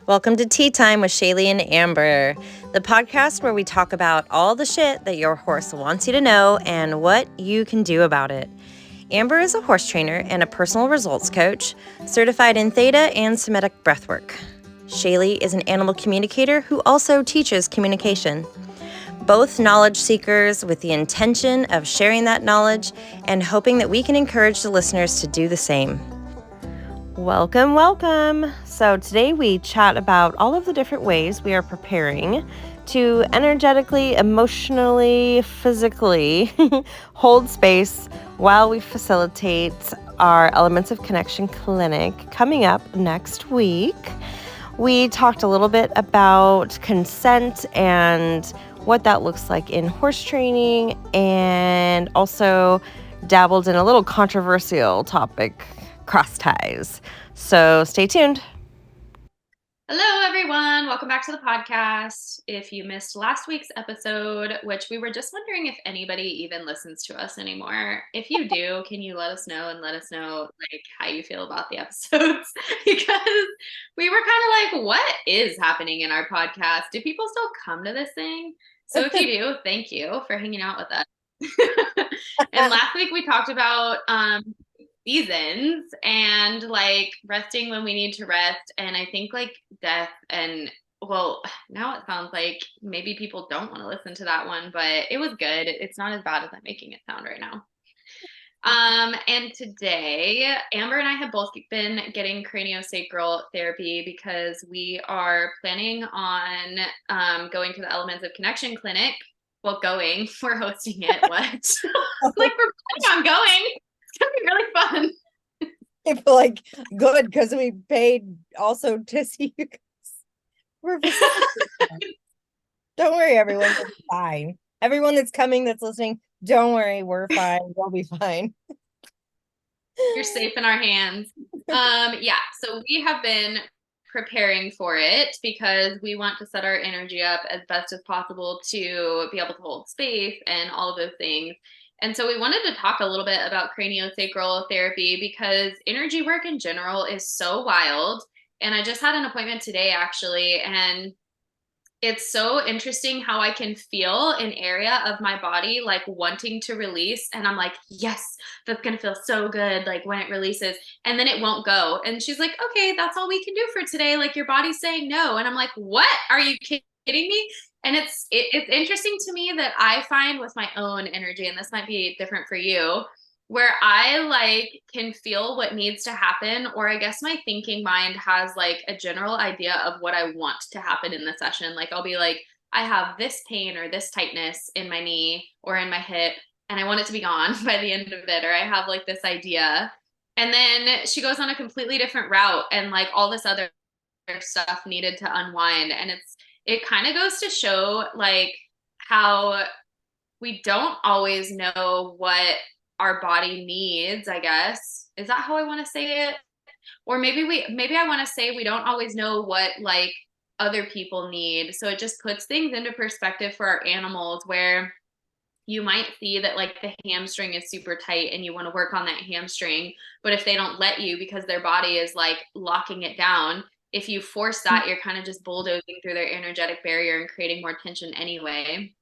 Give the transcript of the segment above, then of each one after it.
Welcome to Tea Time with Shayleigh and Amber, the podcast where we talk about all the shit that your horse wants you to know and what you can do about it. Amber is a horse trainer and a personal results coach, certified in Theta and Semitic breathwork. Shayleigh is an animal communicator who also teaches communication. Both knowledge seekers with the intention of sharing that knowledge and hoping that we can encourage the listeners to do the same. Welcome, welcome. So today we chat about all of the different ways we are preparing to energetically, emotionally, physically hold space while we facilitate our Elements of Connection clinic coming up next week. We talked a little bit about consent and what that looks like in horse training, and also dabbled in a little controversial topic, cross ties. So stay tuned. Hello, everyone. Welcome back to the podcast. If you missed last week's episode, which we were just wondering if anybody even listens to us anymore. If you do, can you let us know and let us know like how you feel about the episodes? Because we were kind of like, what is happening in our podcast? Do people still come to this thing? So if you do, thank you for hanging out with us. And last week we talked about seasons and like resting when we need to rest, and I think like death, and well, now it sounds like maybe people don't want to listen to that one, but it was good. It's not as bad as I'm making it sound right now. And today Amber and I have both been getting craniosacral therapy because we are planning on going to the Elements of Connection clinic. Well, we're hosting it. What? Like, we're planning on going. It's gonna be really fun. People like, good, because we paid also to see you guys. We're Don't worry, everyone, we'll be fine. Everyone that's coming, that's listening, don't worry, we're fine. We'll be fine. You're safe in our hands. Yeah, so we have been preparing for it because we want to set our energy up as best as possible to be able to hold space and all of those things. And so we wanted to talk a little bit about craniosacral therapy because energy work in general is so wild. And I just had an appointment today, actually, and it's so interesting how I can feel an area of my body like wanting to release. And I'm like, yes, that's going to feel so good. Like when it releases, and then it won't go. And she's like, okay, that's all we can do for today. Like your body's saying no. And I'm like, what? Are you kidding me? And it's interesting to me that I find with my own energy, and this might be different for you, where I like can feel what needs to happen, or I guess my thinking mind has like a general idea of what I want to happen in the session. Like I'll be like, I have this pain or this tightness in my knee or in my hip, and I want it to be gone by the end of it, or I have like this idea. And then she goes on a completely different route, and like all this other stuff needed to unwind. And it kind of goes to show like how we don't always know what our body needs, I guess. Is that how I want to say it? Or maybe I want to say we don't always know what like other people need. So it just puts things into perspective for our animals, where you might see that like the hamstring is super tight and you want to work on that hamstring, but if they don't let you because their body is like locking it down, if you force that, you're kind of just bulldozing through their energetic barrier and creating more tension anyway.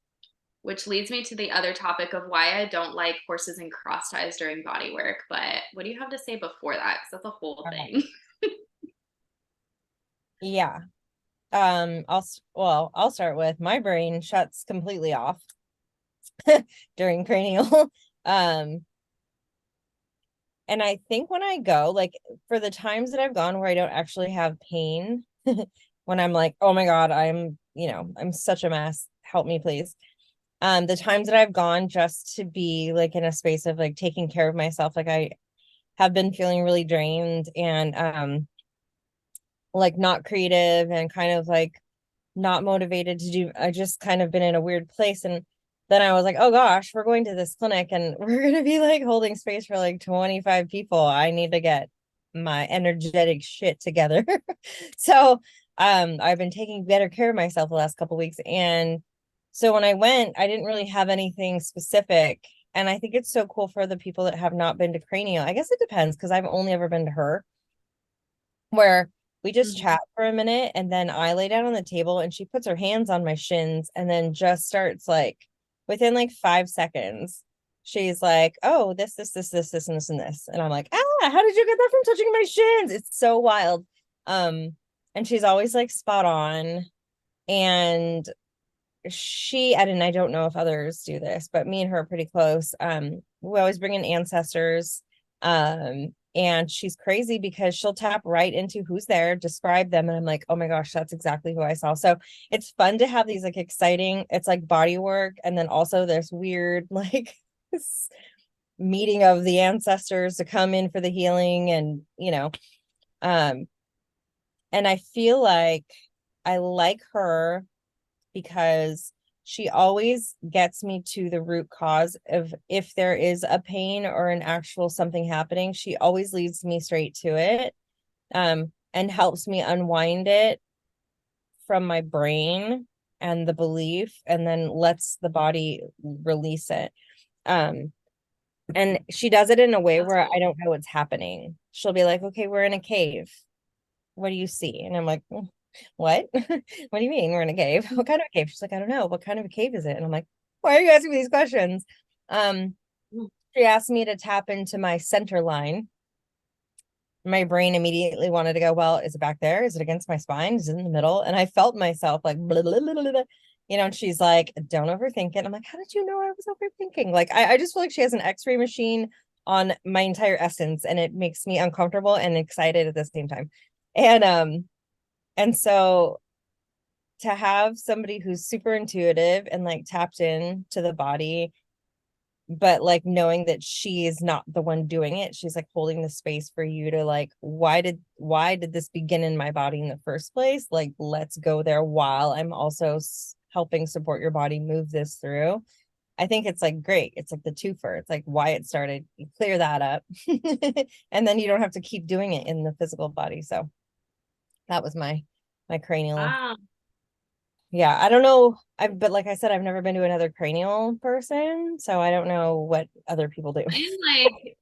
Which leads me to the other topic of why I don't like horses and cross ties during body work. But what do you have to say before that? Because that's a whole thing. Yeah. I'll start with my brain shuts completely off during cranial. And I think when I go, like for the times that I've gone where I don't actually have pain, when I'm like, oh my God, I'm such a mess. Help me, please. The times that I've gone just to be like in a space of like taking care of myself, like I have been feeling really drained and like not creative and kind of like not motivated to do. I just kind of been in a weird place. And then I was like, oh gosh, we're going to this clinic and we're going to be like holding space for like 25 people. I need to get my energetic shit together. So I've been taking better care of myself the last couple of weeks. And so when I went, I didn't really have anything specific. And I think it's so cool for the people that have not been to cranial. I guess it depends because I've only ever been to her, where We just Mhm. chat for a minute, and then I lay down on the table and she puts her hands on my shins and then just starts like within like 5 seconds. She's like, oh, this, and this, and this. And I'm like, how did you get that from touching my shins? It's so wild. And she's always like spot on. And and I don't know if others do this, but me and her are pretty close. We always bring in ancestors. And she's crazy because she'll tap right into who's there, describe them, and I'm like, oh my gosh, that's exactly who I saw. So it's fun to have these like exciting, it's like body work, and then also there's weird like meeting of the ancestors to come in for the healing, and um, and I feel like I like her because she always gets me to the root cause of if there is a pain or an actual something happening. She always leads me straight to it, and helps me unwind it from my brain and the belief, and then lets the body release it. Um, and she does it in a way That's where I cool. don't know what's happening. She'll be like, okay, we're in a cave. What do you see? And I'm like, what? What do you mean we're in a cave? What kind of a cave? She's like, I don't know. What kind of a cave is it? And I'm like, why are you asking me these questions? Um, Mm. she asked me to tap into my center line. My brain immediately wanted to go, well, is it back there? Is it against my spine? Is it in the middle? And I felt myself like, blah, blah, blah, blah, blah. And she's like, don't overthink it. I'm like, how did you know I was overthinking? Like, I just feel like she has an x-ray machine on my entire essence, and it makes me uncomfortable and excited at the same time. And so to have somebody who's super intuitive and like tapped in to the body, but like knowing that she is not the one doing it, she's like holding the space for you to like, why did this begin in my body in the first place? Like, let's go there while I'm also helping support your body move this through. I think it's like great. It's like the twofer. It's like why it started. You clear that up, and then you don't have to keep doing it in the physical body. So that was my cranial. Wow. Yeah, I don't know. But like I said, I've never been to another cranial person, so I don't know what other people do. I'm like,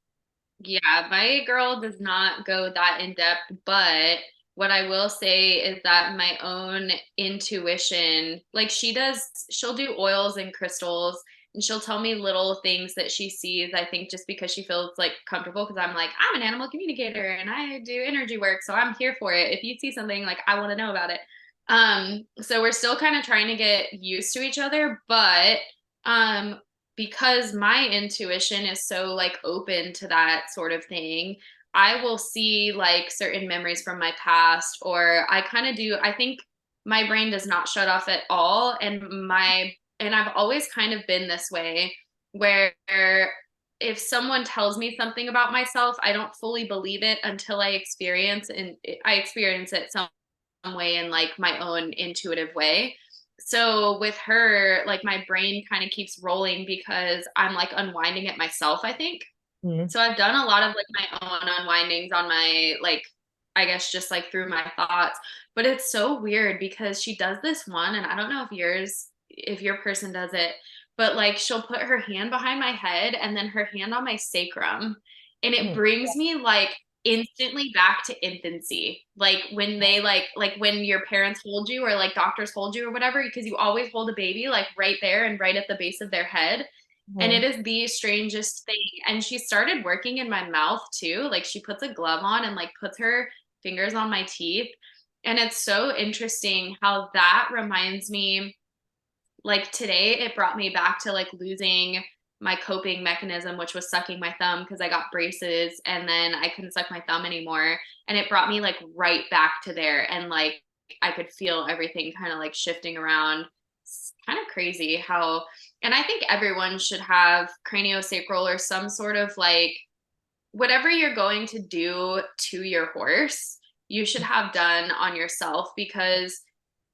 yeah, my girl does not go that in depth, but what I will say is that my own intuition, like she'll do oils and crystals, and she'll tell me little things that she sees. I think just because she feels like comfortable, because I'm like, I'm an animal communicator and I do energy work, so I'm here for it. If you see something, like I want to know about it. So we're still kind of trying to get used to each other, but um because my intuition is so like open to that sort of thing, I will see like certain memories from my past, or I kind of do. I think my brain does not shut off at all. And I've always kind of been this way where if someone tells me something about myself, I don't fully believe it until I experience it some way in like my own intuitive way. So with her, like my brain kind of keeps rolling because I'm like unwinding it myself, I think. Mhm. So I've done a lot of like my own unwindings on my like I guess just like through my thoughts. But it's so weird because she does this one, and I don't know if your person does it, but like she'll put her hand behind my head and then her hand on my sacrum. And it Mhm. brings me like instantly back to infancy. Like when they like when your parents hold you or like doctors hold you or whatever, because you always hold a baby like right there and right at the base of their head. And it Mhm. is the strangest thing. And she started working in my mouth too. Like she puts a glove on and like puts her fingers on my teeth. And it's so interesting how that reminds me, like today, it brought me back to like losing my coping mechanism, which was sucking my thumb because I got braces and then I couldn't suck my thumb anymore. And it brought me like right back to there. And like I could feel everything kind of like shifting around. It's kind of crazy how, and I think everyone should have craniosacral or some sort of like whatever you're going to do to your horse, you should have done on yourself, because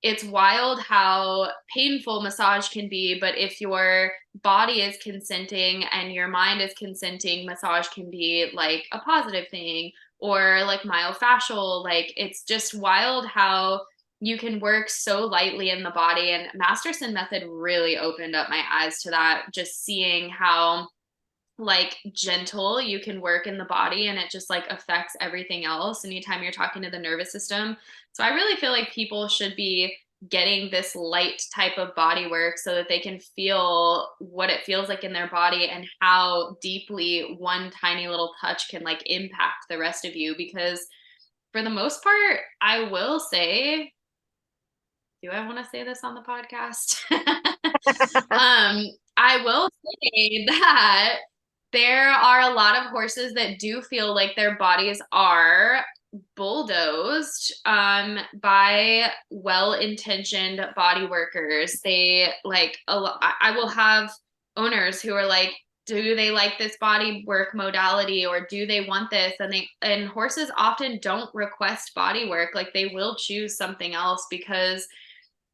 it's wild how painful massage can be. But if your body is consenting and your mind is consenting, massage can be like a positive thing, or like myofascial. Like it's just wild how you can work so lightly in the body. And Masterson method really opened up my eyes to that, just seeing how like gentle you can work in the body, and it just like affects everything else anytime you're talking to the nervous system. So I really feel like people should be getting this light type of body work so that they can feel what it feels like in their body and how deeply one tiny little touch can like impact the rest of you. Because for the most part, I will say, do I want to say this on the podcast? I will say that there are a lot of horses that do feel like their bodies are bulldozed by well-intentioned body workers. They like I will have owners who are like, do they like this body work modality, or do they want this? And horses often don't request body work. Like they will choose something else because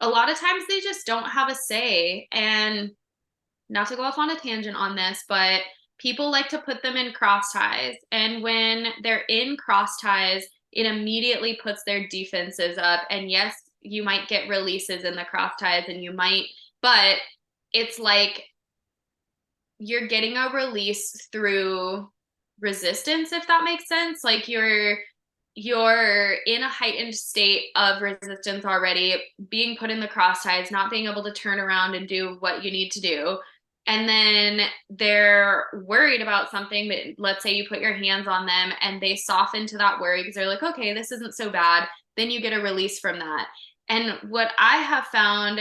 a lot of times they just don't have a say. And not to go off on a tangent on this, but people like to put them in cross ties. And when they're in cross ties, it immediately puts their defenses up. And yes, you might get releases in the cross ties, and you might, but it's like you're getting a release through resistance, if that makes sense. Like you're in a heightened state of resistance already, being put in the cross ties, not being able to turn around and do what you need to do. And then they're worried about something, but let's say you put your hands on them and they soften to that worry because they're like, okay, this isn't so bad. Then you get a release from that. And what I have found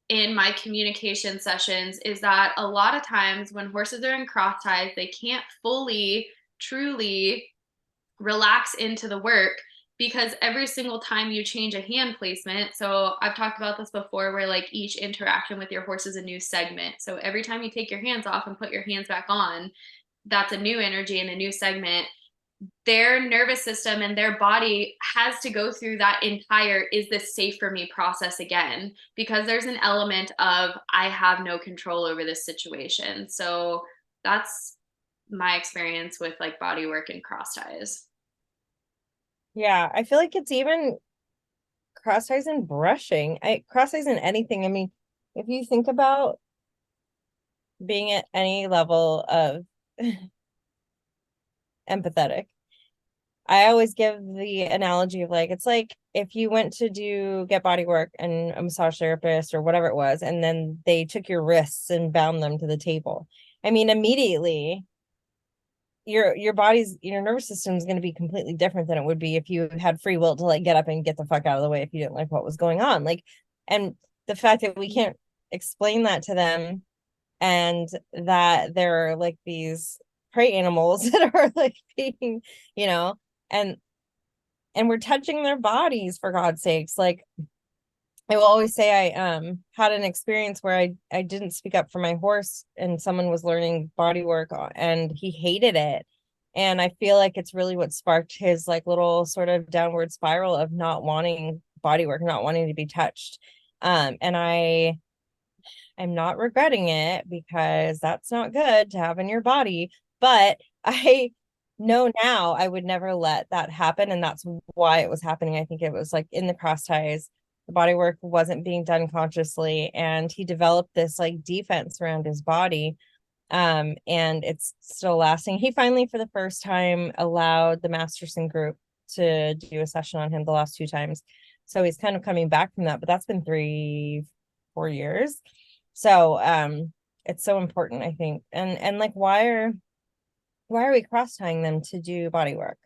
in my communication sessions is that a lot of times when horses are in cross ties, they can't fully, truly relax into the work because every single time you change a hand placement, so I've talked about this before where like each interaction with your horse is a new segment. So every time you take your hands off and put your hands back on, that's a new energy and a new segment. Their nervous system and their body has to go through that entire is this safe for me process again, because there's an element of I have no control over this situation. So that's my experience with like body work and cross ties. Yeah, I feel like it's even cross ties and brushing. Cross ties and anything. I mean, if you think about being at any level of empathetic, I always give the analogy of like, it's like if you went to get body work and a massage therapist or whatever it was, and then they took your wrists and bound them to the table. I mean, immediately your nervous system is going to be completely different than it would be if you had free will to like get up and get the fuck out of the way if you didn't like what was going on. Like, and the fact that we can't explain that to them, and that they're like these prey animals that are like being, you know, and we're touching their bodies for God's sakes. Like I will always say I had an experience where I didn't speak up for my horse, and someone was learning body work and he hated it. And I feel like it's really what sparked his like little sort of downward spiral of not wanting body work, not wanting to be touched. And I'm not regretting it because that's not good to have in your body. But I know now I would never let that happen. And that's why it was happening. I think it was like in the cross ties, the body work wasn't being done consciously. And he developed this like defense around his body. And it's still lasting. He finally, for the first time, allowed the Masterson group to do a session on him the last 2 times. So he's kind of coming back from that, but that's been 3-4 years. So it's so important, I think. And like why are we cross tying them to do body work?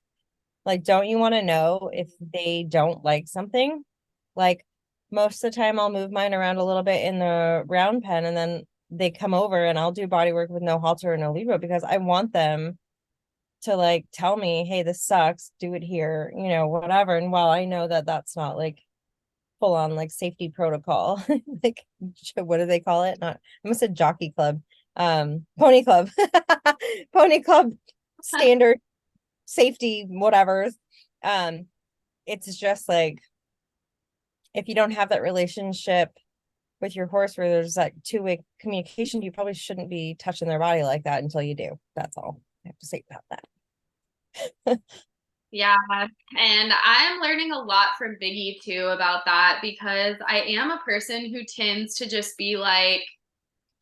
Like, don't you want to know if they don't like something? Like most of the time I'll move mine around a little bit in the round pen, and then they come over and I'll do body work with no halter or no lead rope because I want them to like tell me, hey, this sucks, do it here, whatever. And while I know that that's not like full on like safety protocol, like what do they call it? Not, I almost said jockey club, pony club, pony club standard safety, whatever. It's just like if you don't have that relationship with your horse where there's like two-way communication, you probably shouldn't be touching their body like that until you do. That's all I have to say about that. Yeah. And I'm learning a lot from Biggie too about that, because I am a person who tends to just be like,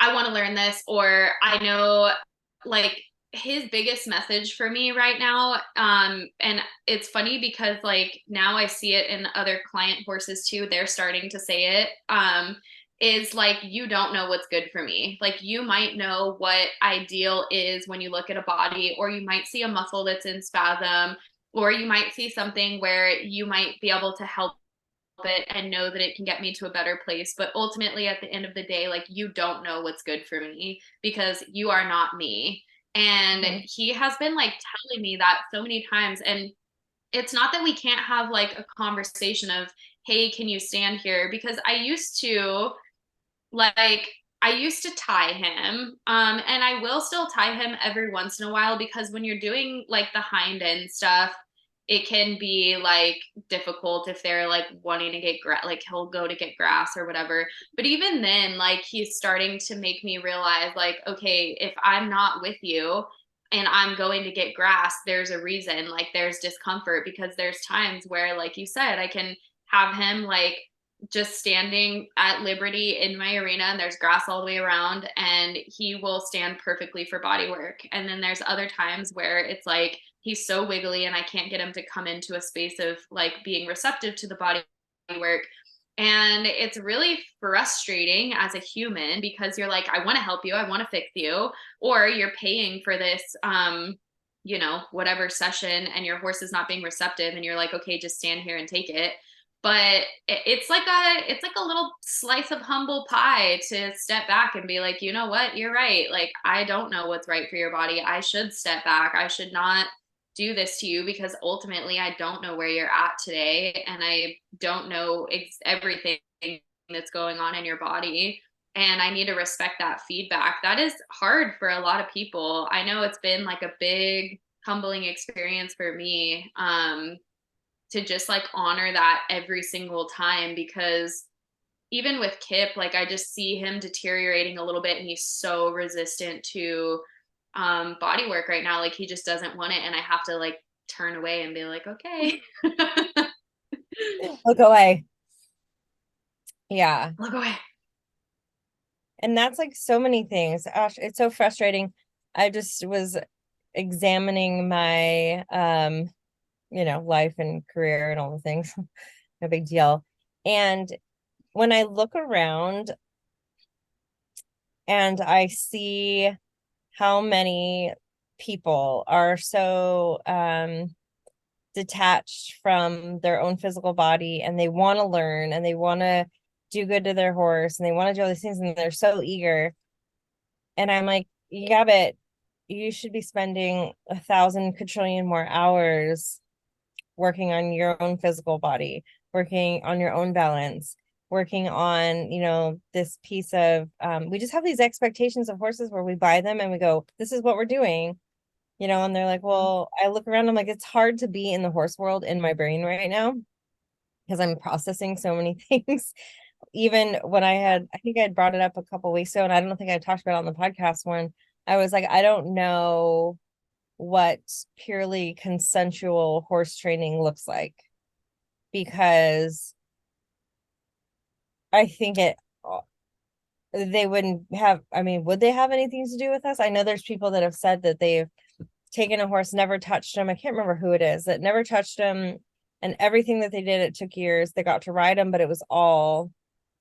I want to learn this, or I know like his biggest message for me right now, and it's funny because like now I see it in other client horses too, they're starting to say it, is like, you don't know what's good for me. Like, you might know what ideal is when you look at a body, or you might see a muscle that's in spasm, or you might see something where you might be able to help it and know that it can get me to a better place. But ultimately, at the end of the day, like, you don't know what's good for me because you are not me. And he has been like telling me that so many times. And it's not that we can't have like a conversation of, hey, can you stand here? Because like, I used to tie him, and I will still tie him every once in a while, because when you're doing like the hind end stuff, it can be like difficult if they're like wanting to get like he'll go to get grass or whatever. But even then, like, he's starting to make me realize, like, okay, if I'm not with you and I'm going to get grass, there's a reason. Like, there's discomfort, because there's times where, like you said, I can have him like just standing at liberty in my arena and there's grass all the way around, and he will stand perfectly for body work. And then there's other times where it's like he's so wiggly and I can't get him to come into a space of like being receptive to the body work. And it's really frustrating as a human, because you're like, I want to help you, I want to fix you, or you're paying for this whatever session, and your horse is not being receptive, and you're like, okay, just stand here and take it. But it's like a little slice of humble pie to step back and be like, you know what, you're right. Like, I don't know what's right for your body. I should step back. I should not do this to you, because ultimately I don't know where you're at today, and I don't know everything that's going on in your body. And I need to respect that feedback. That is hard for a lot of people. I know it's been like a big humbling experience for me. To just like honor that every single time, because even with Kip, like, I just see him deteriorating a little bit, and he's so resistant to body work right now. Like, he just doesn't want it, and I have to like turn away and be like, okay. Look away. Yeah. Look away. And that's like so many things. Gosh, it's so frustrating. I just was examining my life and career and all the things. No big deal. And when I look around and I see how many people are so detached from their own physical body, and they want to learn and they want to do good to their horse and they want to do all these things, and they're so eager. And I'm like, yeah, but you should be spending 1,000 quadrillion more hours working on your own physical body, working on your own balance, working on, this piece of, we just have these expectations of horses where we buy them and we go, this is what we're doing, and they're like, well, I look around, I'm like, it's hard to be in the horse world in my brain right now because I'm processing so many things. Even when I think I had brought it up a couple weeks ago, and I don't think I talked about it on the podcast one. I was like, I don't know what purely consensual horse training looks like, because I think they wouldn't have, I mean, would they have anything to do with us? I know there's people that have said that they've taken a horse, never touched him. I can't remember who it is that never touched him, and everything that they did, it took years. They got to ride him, but it was all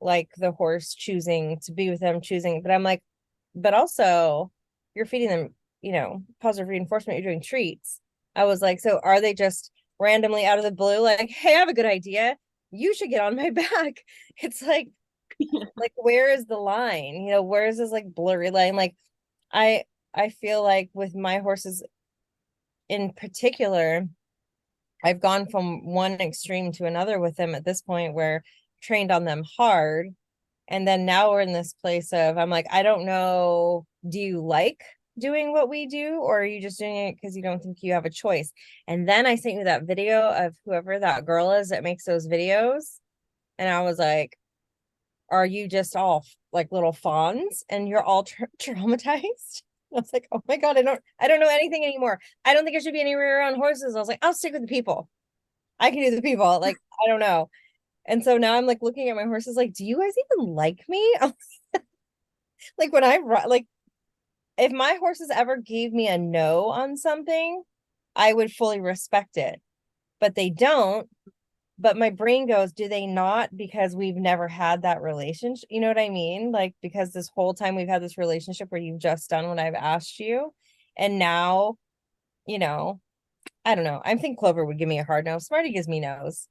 like the horse choosing to be with them, choosing. But I'm like, but also you're feeding them, positive reinforcement, you're doing treats. I was like, so are they just randomly out of the blue like, hey, I have a good idea, you should get on my back? It's like where is the line? Where is this like blurry line? Like, I feel like with my horses in particular, I've gone from one extreme to another with them at this point, where trained on them hard. And then now we're in this place of, I'm like, I don't know, do you like doing what we do, or are you just doing it because you don't think you have a choice? And then I sent you that video of whoever that girl is that makes those videos. And I was like, are you just all like little fawns and you're all traumatized? I was like, oh my God, I don't know anything anymore. I don't think I should be anywhere around horses. I was like, I'll stick with the people. I can do the people. Like, I don't know. And so now I'm like looking at my horses like, do you guys even like me? Like when I like if my horses ever gave me a no on something, I would fully respect it. But they don't. But my brain goes, do they not? Because we've never had that relationship. You know what I mean? Like, because this whole time we've had this relationship where you've just done what I've asked you. And now, you know, I don't know. I think Clover would give me a hard no. Smarty gives me no's.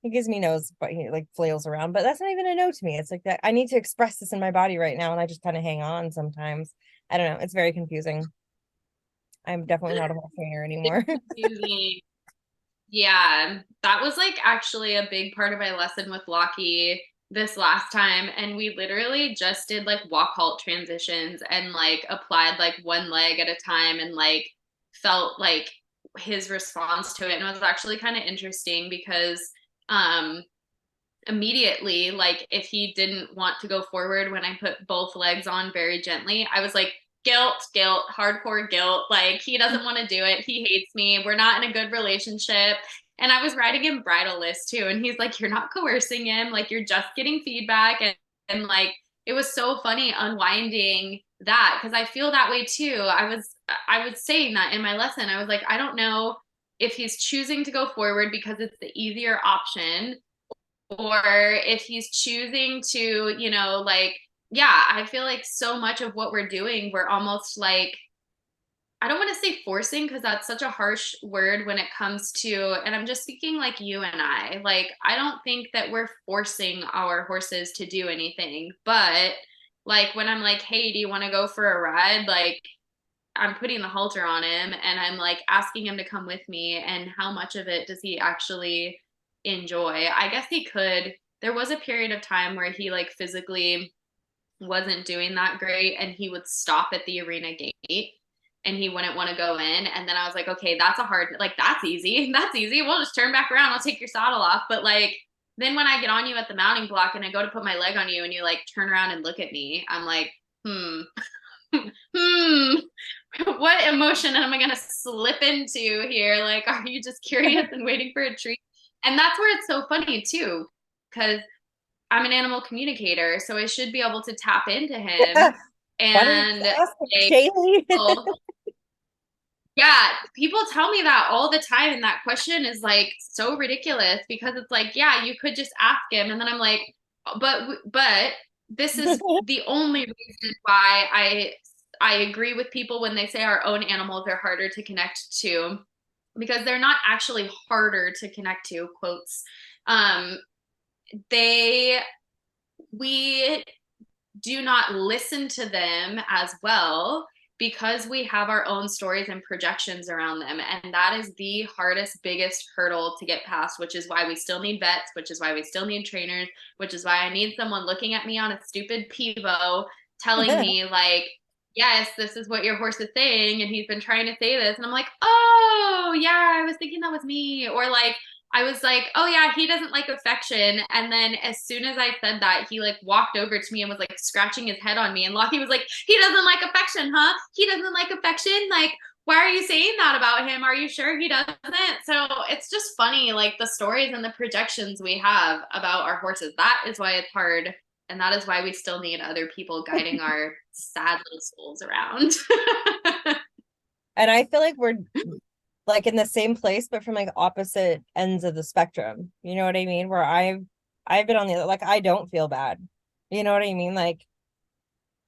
He gives me no's, but he like flails around. But that's not even a no to me. It's like that I need to express this in my body right now. And I just kind of hang on sometimes. I don't know. It's very confusing. I'm definitely not a horse trainer anymore. Confusing. Yeah, that was like actually a big part of my lesson with Lockie this last time. And we literally just did like walk halt transitions and like applied like one leg at a time and like felt like his response to it. And it was actually kind of interesting because um immediately, like if he didn't want to go forward when I put both legs on very gently, I was like, guilt, hardcore guilt. Like he doesn't want to do it. He hates me. We're not in a good relationship. And I was writing him bridal list too. And he's like, you're not coercing him. Like you're just getting feedback. And like, it was so funny unwinding that because I feel that way too. I was saying that in my lesson. I was like, I don't know if he's choosing to go forward because it's the easier option or if he's choosing to, you know, like, yeah, I feel like so much of what we're doing, we're almost like, I don't want to say forcing because that's such a harsh word when it comes to, and I'm just speaking like you and I, like, I don't think that we're forcing our horses to do anything, but like when I'm like, hey, do you want to go for a ride? Like, I'm putting the halter on him and I'm like asking him to come with me and how much of it does he actually enjoy? I guess he could. There was a period of time where he like physically wasn't doing that great and he would stop at the arena gate and he wouldn't want to go in and then I was like, okay, that's a hard, like that's easy. That's easy. We'll just turn back around. I'll take your saddle off. But like then when I get on you at the mounting block and I go to put my leg on you and you like turn around and look at me, I'm like, hmm, what emotion am I going to slip into here? Like, are you just curious and waiting for a treat? And that's where it's so funny too, because I'm an animal communicator, so I should be able to tap into him. Why don't you And ask like, Shayleigh? yeah, people tell me that all the time, and that question is like so ridiculous because it's like, yeah, you could just ask him, and then I'm like, but this is the only reason why I agree with people when they say our own animals are harder to connect to because they're not actually harder to connect to, quotes. Um, they we do not listen to them as well because we have our own stories and projections around them. And that is the hardest, biggest hurdle to get past, which is why we still need vets, which is why we still need trainers, which is why I need someone looking at me on a stupid Pivo telling me, like, yes, this is what your horse is saying. And he's been trying to say this. And I'm like, oh, yeah, I was thinking that was me. Or like, I was like, oh yeah, he doesn't like affection. And then as soon as I said that, he like walked over to me and was like scratching his head on me. And Lockie was like, he doesn't like affection, huh? He doesn't like affection. Like, why are you saying that about him? Are you sure he doesn't? So it's just funny, like the stories and the projections we have about our horses. That is why it's hard. And that is why we still need other people guiding our sad little souls around. And I feel like we're like in the same place, but from like opposite ends of the spectrum. You know what I mean? Where I've been on the other, like I don't feel bad. You know what I mean? Like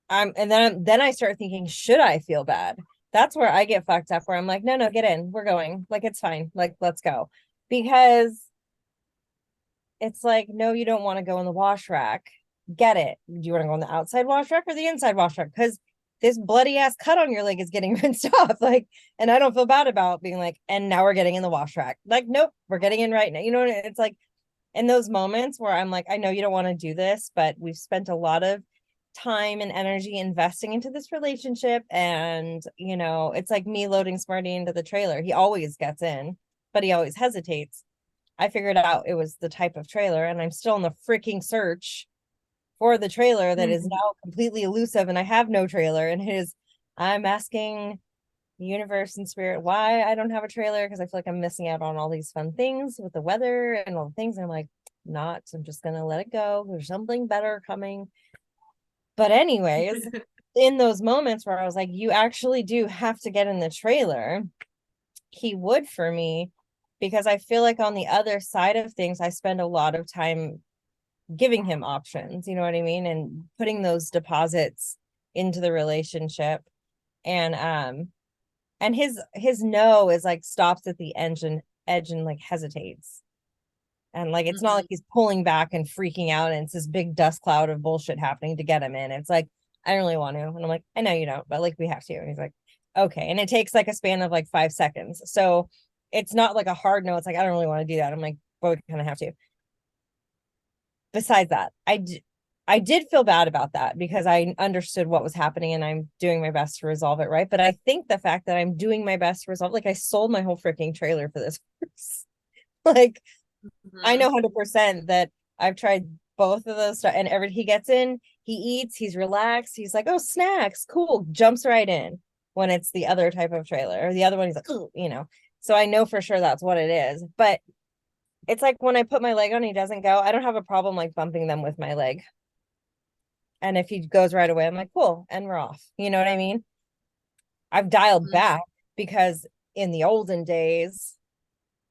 and then I start thinking, should I feel bad? That's where I get fucked up where I'm like, no, get in. We're going. Like it's fine. Like let's go. Because it's like, no, you don't want to go in the wash rack. Get it. Do you want to go in the outside wash rack or the inside wash rack? Because this bloody ass cut on your leg is getting rinsed off. Like, and I don't feel bad about being like, and now we're getting in the wash rack. Like, nope, we're getting in right now. You know, it's like in those moments where I'm like, I know you don't want to do this, but we've spent a lot of time and energy investing into this relationship. And, you know, it's like me loading Smarty into the trailer. He always gets in, but he always hesitates. I figured out it was the type of trailer, and I'm still in the freaking search for the trailer that is now completely elusive, and I have no trailer. And it is, I'm asking the universe and spirit why I don't have a trailer because I feel like I'm missing out on all these fun things with the weather and all the things. And I'm like, not, so I'm just gonna let it go. There's something better coming. But anyways, in those moments where I was like, you actually do have to get in the trailer, he would for me, because I feel like on the other side of things, I spend a lot of time giving him options, you know what I mean? And putting those deposits into the relationship. And his no is like stops at the edge and like hesitates. And like it's not like he's pulling back and freaking out and it's this big dust cloud of bullshit happening to get him in. It's like, I don't really want to. And I'm like, I know you don't, but like we have to. And he's like, okay. And it takes like a span of like 5 seconds. So it's not like a hard no. It's like, I don't really want to do that. I'm like, well, we kind of have to. Besides that, I did feel bad about that because I understood what was happening and I'm doing my best to resolve it, right? But I think the fact that I'm doing my best to resolve, like I sold my whole freaking trailer for this horse. Like I know 100% that I've tried both of those stuff, and he gets in, he eats, he's relaxed, he's like, oh, snacks, cool, jumps right in. When it's the other type of trailer or the other one, he's like, oh, you know. So I know for sure that's what it is. But it's like when I put my leg on, he doesn't go. I don't have a problem like bumping them with my leg. And if he goes right away, I'm like, cool, and we're off. You know what I mean? I've dialed back because in the olden days,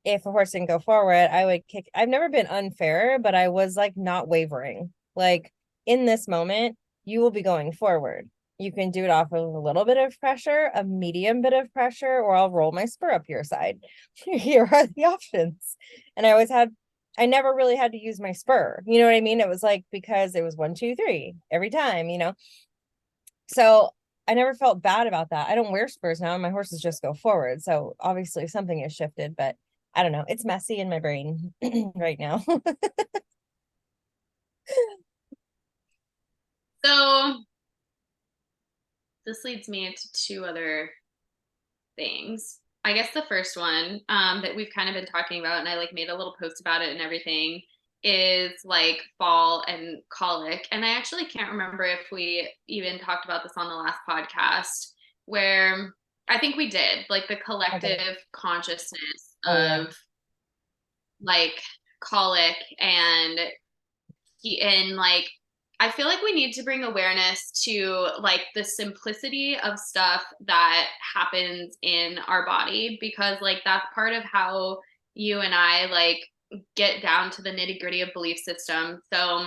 if a horse didn't go forward, I would kick. I've never been unfair, but I was like not wavering. Like in this moment, you will be going forward. You can do it off of a little bit of pressure, a medium bit of pressure, or I'll roll my spur up your side. Here are the options. And I never really had to use my spur. You know what I mean? It was like because it was 1, 2, 3 every time, you know? So I never felt bad about that. I don't wear spurs now and my horses just go forward. So obviously something has shifted, but I don't know. It's messy in my brain right now. So this leads me into two other things. I guess the first one that we've kind of been talking about, and I like made a little post about it and everything, is like fall and colic. And I actually can't remember if we even talked about this on the last podcast, where I think we did, like the collective consciousness Yeah. of like colic and like I feel like we need to bring awareness to like the simplicity of stuff that happens in our body, because like that's part of how you and I like get down to the nitty-gritty of belief system. So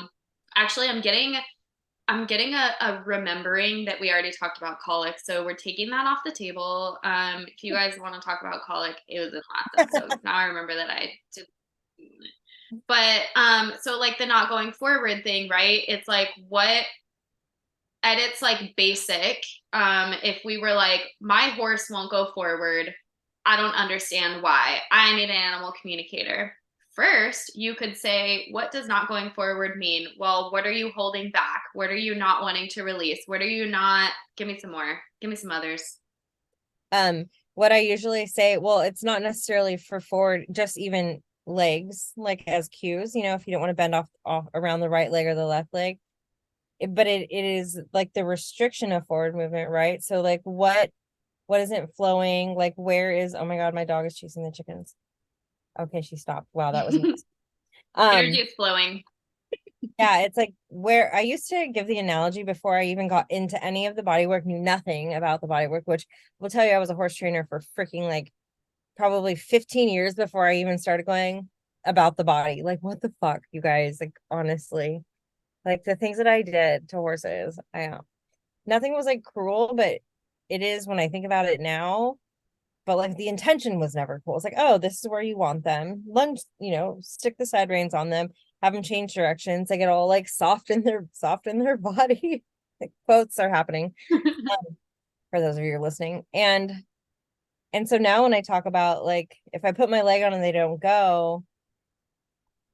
actually I'm getting a remembering that we already talked about colic. So we're taking that off the table. If you guys want to talk about colic, it was in the last episode. Now I remember that I did. But so like the not going forward thing, right? It's like what at its like basic, if we were like, my horse won't go forward, I don't understand why. I need an animal communicator. First, you could say, what does not going forward mean? Well, what are you holding back? What are you not wanting to release? What are you not? Give me some more. Give me some others. What I usually say, well, it's not necessarily for forward, just even legs, like as cues, you know, if you don't want to bend off around the right leg or the left leg. But it is like the restriction of forward movement, right? So like what isn't flowing? Like where is, oh my God, my dog is chasing the chickens. Okay, she stopped. Wow, that was Energy is flowing. yeah, it's like where I used to give the analogy before I even got into any of the body work, knew nothing about the body work, which will tell you I was a horse trainer for freaking like probably 15 years before I even started going about the body. Like, what the fuck, you guys? Like, honestly, like the things that I did to horses, nothing was like cruel, but it is when I think about it now. But like the intention was never cool. It's like, oh, this is where you want them. Lunge, you know, stick the side reins on them, have them change directions. They get all like soft in their body. Like, quotes are happening for those of you who are listening. And so now when I talk about like if I put my leg on and they don't go,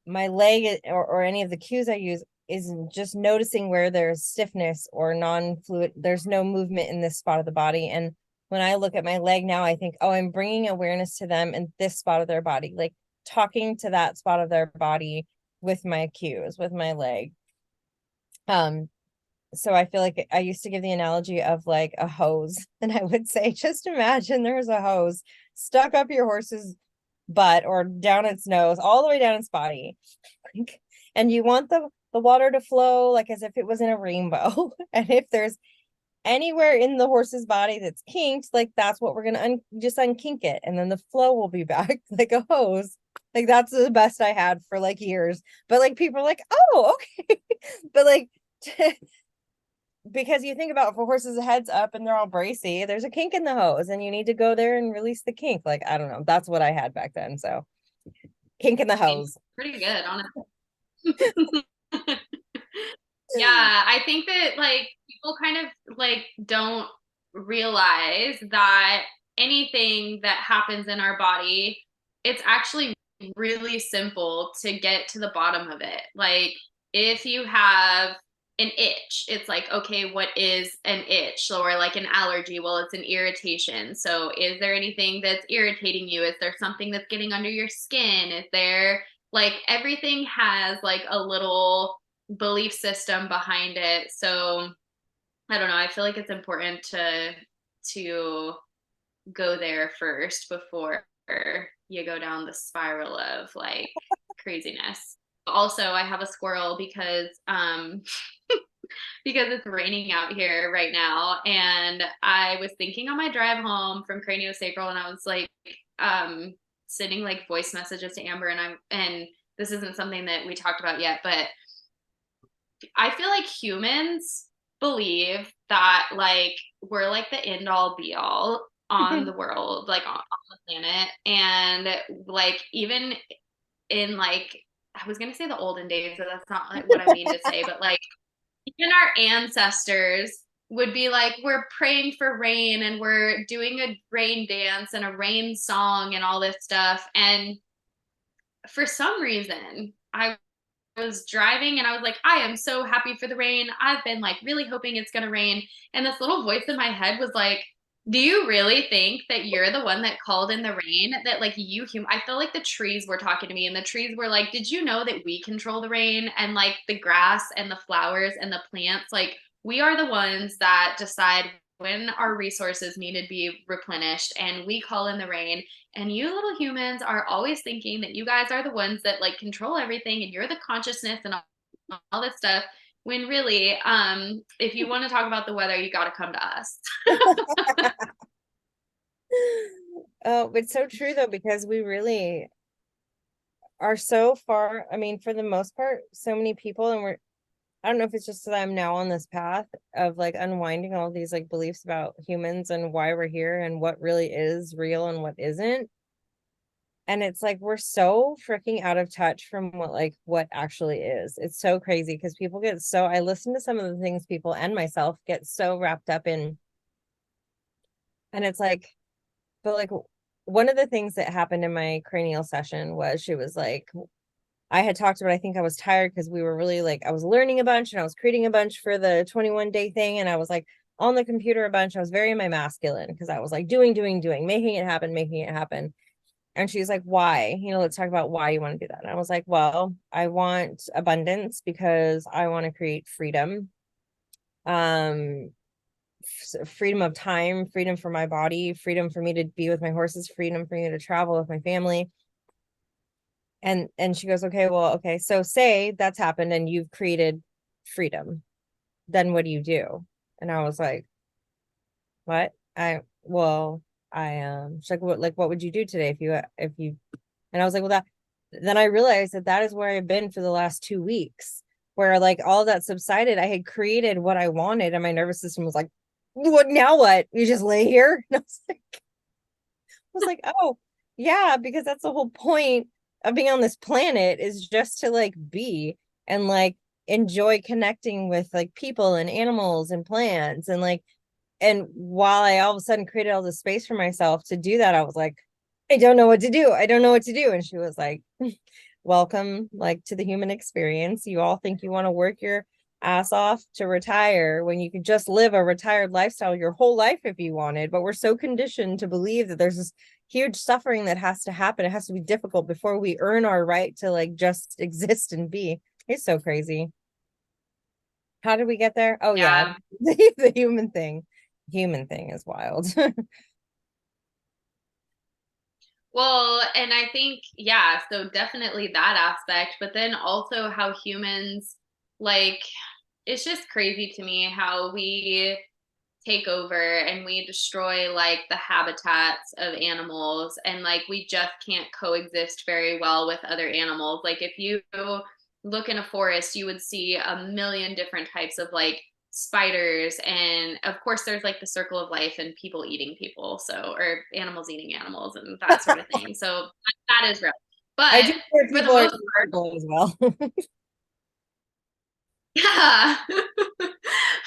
my leg or any of the cues I use is just noticing where there's stiffness or non-fluid, there's no movement in this spot of the body. And when I look at my leg now, I think, oh, I'm bringing awareness to them in this spot of their body, like talking to that spot of their body with my cues, with my leg. So I feel like I used to give the analogy of like a hose, and I would say, just imagine there's a hose stuck up your horse's butt or down its nose, all the way down its body. And you want the water to flow like as if it was in a rainbow. And if there's anywhere in the horse's body that's kinked, like that's what we're gonna just unkink it, and then the flow will be back like a hose. Like that's the best I had for like years. But like people are like, oh, okay. But like because you think about if a horse's head's up and they're all bracy, there's a kink in the hose, and you need to go there and release the kink. Like I don't know, that's what I had back then. So kink in the hose. Pretty good, honestly. Yeah, I think that like people kind of like don't realize that anything that happens in our body, it's actually really simple to get to the bottom of it. Like if you have an itch, it's like, okay, what is an itch? Or like an allergy? Well, it's an irritation. So is there anything that's irritating you? Is there something that's getting under your skin? Is there like everything has like a little belief system behind it. So I don't know. I feel like it's important to go there first before you go down the spiral of like craziness. Also, I have a squirrel because because it's raining out here right now, and I was thinking on my drive home from Craniosacral, and I was like sending like voice messages to Amber, and this isn't something that we talked about yet, but I feel like humans believe that like we're like the end all be all on the world, like on the planet. And like even in like I was gonna say the olden days, but that's not like what I mean to say, but like even our ancestors would be like, we're praying for rain and we're doing a rain dance and a rain song and all this stuff. And for some reason, I was driving and I was like, I am so happy for the rain. I've been like really hoping it's going to rain. And this little voice in my head was like, do you really think that you're the one that called in the rain? That like I felt like the trees were talking to me, and the trees were like, did you know that we control the rain? And like the grass and the flowers and the plants, like we are the ones that decide when our resources need to be replenished, and we call in the rain. And you little humans are always thinking that you guys are the ones that like control everything, and you're the consciousness and all this stuff. When really, if you want to talk about the weather, you got to come to us. Oh, it's so true though, because we really are so far. I mean, for the most part, so many people, and I don't know if it's just that I'm now on this path of like unwinding all these like beliefs about humans and why we're here and what really is real and what isn't. And it's like we're so freaking out of touch from what actually is. It's so crazy because people get so I listen to some of the things people and myself get so wrapped up in. And it's like, but like one of the things that happened in my cranial session was she was like, I had talked about, I think I was tired because we were really like, I was learning a bunch and I was creating a bunch for the 21-day thing. And I was like on the computer a bunch. I was very in my masculine because I was like doing, making it happen, making it happen. And she's like, why? Let's talk about why you want to do that. And I was like, well, I want abundance because I want to create freedom. Freedom of time, freedom for my body, freedom for me to be with my horses, freedom for me to travel with my family. And she goes, okay, so say that's happened and you've created freedom, then what do you do? And I was like, what? She's like, what would you do today if you and I was like, well, that then I realized that is where I've been for the last 2 weeks, where like all that subsided. I had created what I wanted and my nervous system was like, what now? What? You just lay here? And I was like, oh yeah, because that's the whole point of being on this planet, is just to like be and like enjoy connecting with like people and animals and plants and like, and while I all of a sudden created all this space for myself to do that, I was like, I don't know what to do. I don't know what to do. And she was like, welcome like to the human experience. You all think you want to work your ass off to retire when you could just live a retired lifestyle your whole life if you wanted. But we're so conditioned to believe that there's this huge suffering that has to happen. It has to be difficult before we earn our right to like just exist and be. It's so crazy. How did we get there? Oh yeah, Yeah. the human thing is wild. Well, and I think, yeah, so definitely that aspect, but then also how humans, like, it's just crazy to me how we take over and we destroy like the habitats of animals, and like we just can't coexist very well with other animals. Like if you look in a forest, you would see a million different types of like spiders, and of course there's like the circle of life and people eating people, so, or animals eating animals and that sort of thing. So that is real. I But do hear for the people are most part, people as well. yeah.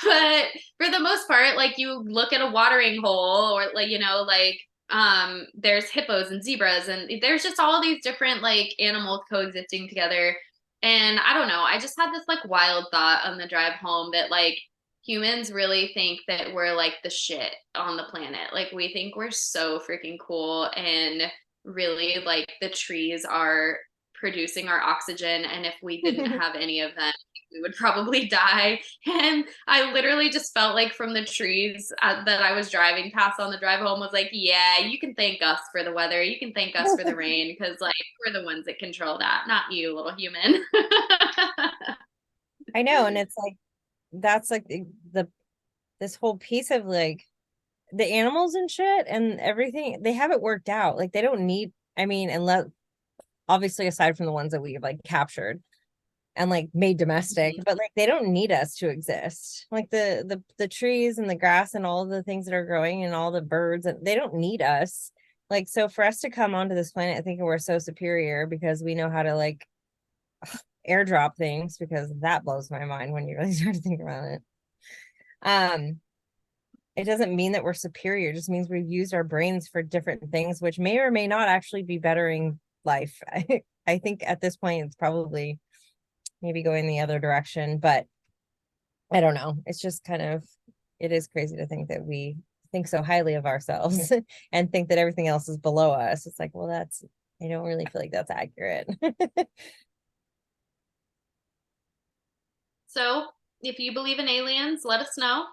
But for the most part, like you look at a watering hole, or like, like there's hippos and zebras, and there's just all these different like animals coexisting together. And I don't know, I just had this like wild thought on the drive home that like humans really think that we're like the shit on the planet. Like we think we're so freaking cool, and really like the trees are producing our oxygen, and if we didn't have any of them, we would probably die. And I literally just felt like from the trees that I was driving past on the drive home was like, yeah, you can thank us for the weather. You can thank us for the rain, because like we're the ones that control that, not you, little human. I know, and it's like that's like the this whole piece of like the animals and shit and everything, they have it worked out. Like they don't need, I mean, unless obviously aside from the ones that we've like captured and like made domestic, but like they don't need us to exist. Like the trees and the grass and all the things that are growing and all the birds, and they don't need us. Like so for us to come onto this planet, I think we're so superior because we know how to like airdrop things, because that blows my mind when you really start to think about it. It doesn't mean that we're superior, it just means we've used our brains for different things, which may or may not actually be bettering life. I think at this point it's probably maybe going the other direction, but I don't know. It's just kind of, it is crazy to think that we think so highly of ourselves and think that everything else is below us. It's like, well, that's, I don't really feel like that's accurate. So if you believe in aliens, let us know.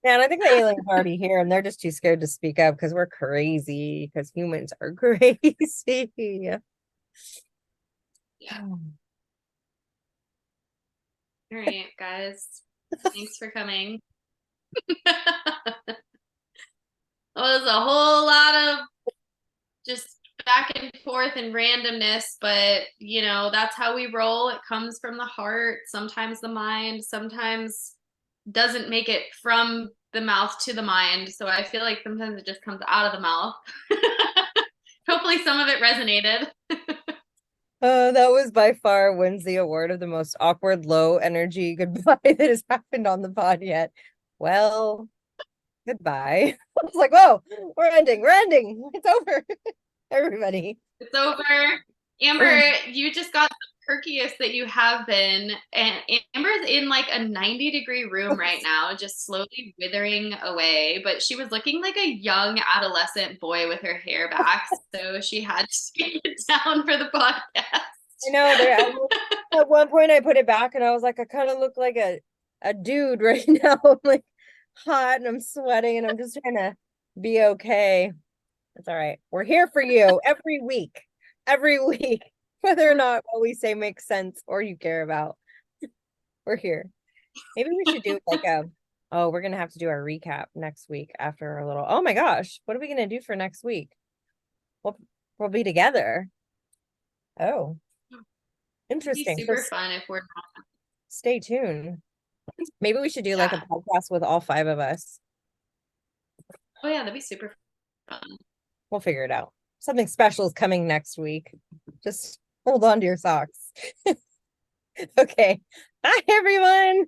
Yeah, and I think the aliens are already here and they're just too scared to speak up because we're crazy, because humans are crazy. Yeah. Oh. All right, guys. Thanks for coming. It was a whole lot of just back and forth and randomness, but that's how we roll. It comes from the heart, sometimes the mind, sometimes doesn't make it from the mouth to the mind. So I feel like sometimes it just comes out of the mouth. Hopefully some of it resonated. That was by far wins the award of the most awkward, low energy goodbye that has happened on the pod yet. Well, goodbye. I was like, whoa, we're ending. It's over. Everybody. It's over. Amber, you just got the perkiest that you have been. And Amber's in like a 90-degree room right now, just slowly withering away. But she was looking like a young adolescent boy with her hair back. So she had to take it down for the podcast. I know there at one point I put it back and I was like, I kind of look like a dude right now. I'm like hot and I'm sweating and I'm just trying to be okay. It's all right. We're here for you every week, whether or not what we say makes sense or you care about. We're here. Maybe we should do like we're gonna have to do our recap next week after a little. Oh my gosh, what are we gonna do for next week? We'll be together. Oh, interesting. It'd be super fun if we're not. Stay tuned. Maybe we should do like a podcast with all 5 of us. Oh yeah, that'd be super fun. We'll figure it out. Something special is coming next week. Just hold on to your socks. Okay. Bye, everyone.